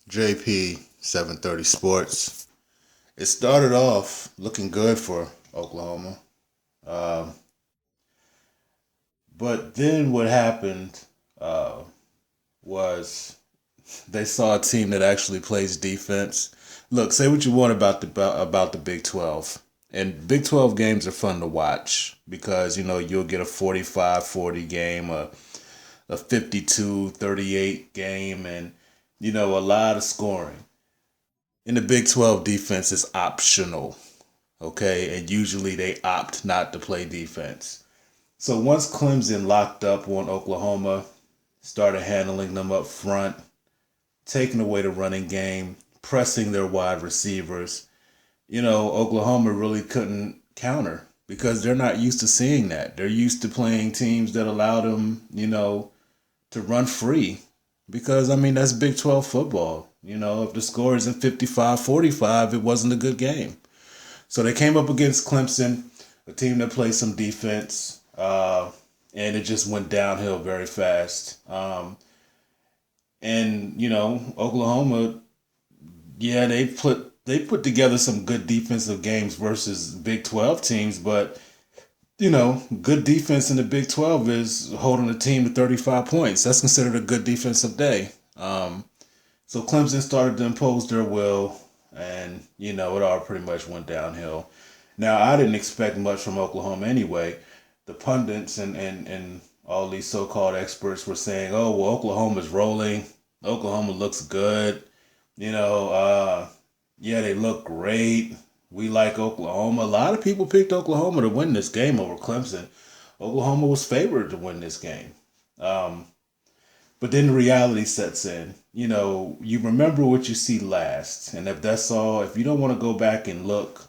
JP 730 Sports. It started off looking good for Oklahoma. Um, but then what happened uh, was they saw a team that actually plays defense. Look, say what you want about the Big 12. And Big 12 games are fun to watch because, you'll get a 45-40 game, a 52-38 game, and, a lot of scoring. In the Big 12, defense is optional, okay? And usually they opt not to play defense. So once Clemson locked up on Oklahoma, started handling them up front, taking away the running game, pressing their wide receivers, Oklahoma really couldn't counter because they're not used to seeing that. They're used to playing teams that allow them, to run free because, that's Big 12 football. If the score isn't 55-45, it wasn't a good game. So they came up against Clemson, a team that played some defense, and it just went downhill very fast. Oklahoma, yeah, they put together some good defensive games versus Big 12 teams, but good defense in the Big 12 is holding a team to 35 points. That's considered a good defensive day. So Clemson started to impose their will, and, it all pretty much went downhill. Now, I didn't expect much from Oklahoma anyway. The pundits and all these so-called experts were saying, oh, well, Oklahoma's rolling. Oklahoma looks good. Yeah, they look great. We like Oklahoma. A lot of people picked Oklahoma to win this game over Clemson. Oklahoma was favored to win this game. But then the reality sets in. You remember what you see last. And if that's all, if you don't want to go back and look,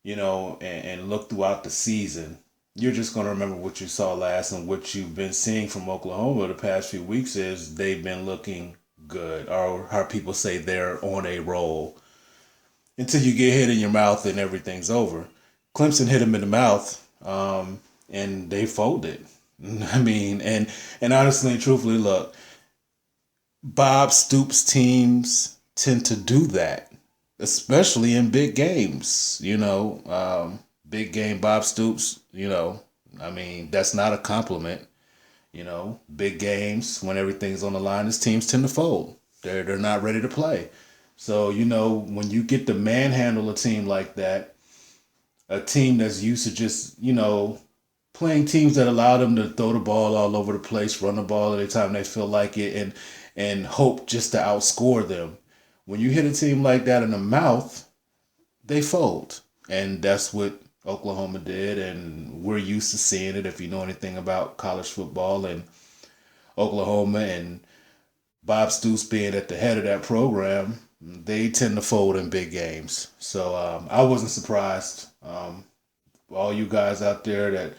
and look throughout the season, you're just going to remember what you saw last, and what you've been seeing from Oklahoma the past few weeks is they've been looking good, or how people say they're on a roll, until you get hit in your mouth and everything's over. Clemson hit them in the mouth, and they folded. And honestly and truthfully, look, Bob Stoops teams tend to do that, especially in big games. Big game Bob Stoops, that's not a compliment. Big games, when everything's on the line, his teams tend to fold. They're not ready to play. So, when you get to manhandle a team like that, a team that's used to just, playing teams that allow them to throw the ball all over the place, run the ball anytime they feel like it, and hope just to outscore them. When you hit a team like that in the mouth, they fold. And that's what Oklahoma did, and we're used to seeing it. If you know anything about college football and Oklahoma and Bob Stoops being at the head of that program, they tend to fold in big games. So I wasn't surprised. All you guys out there that,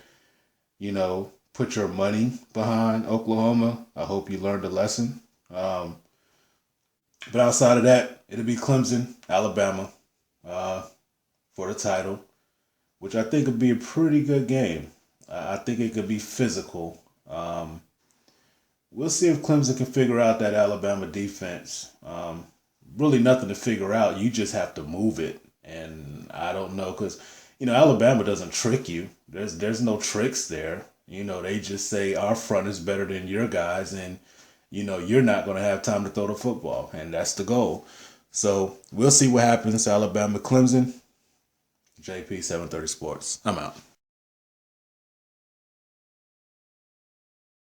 put your money behind Oklahoma, I hope you learned a lesson. But outside of that, it'll be Clemson, Alabama, for the title, which I think would be a pretty good game. I think it could be physical. We'll see if Clemson can figure out that Alabama defense. Really nothing to figure out. You just have to move it. And I don't know, because, Alabama doesn't trick you. There's no tricks there. They just say our front is better than your guys, and, you're not going to have time to throw the football. And that's the goal. So we'll see what happens. Alabama, Clemson. JP 730 Sports. I'm out.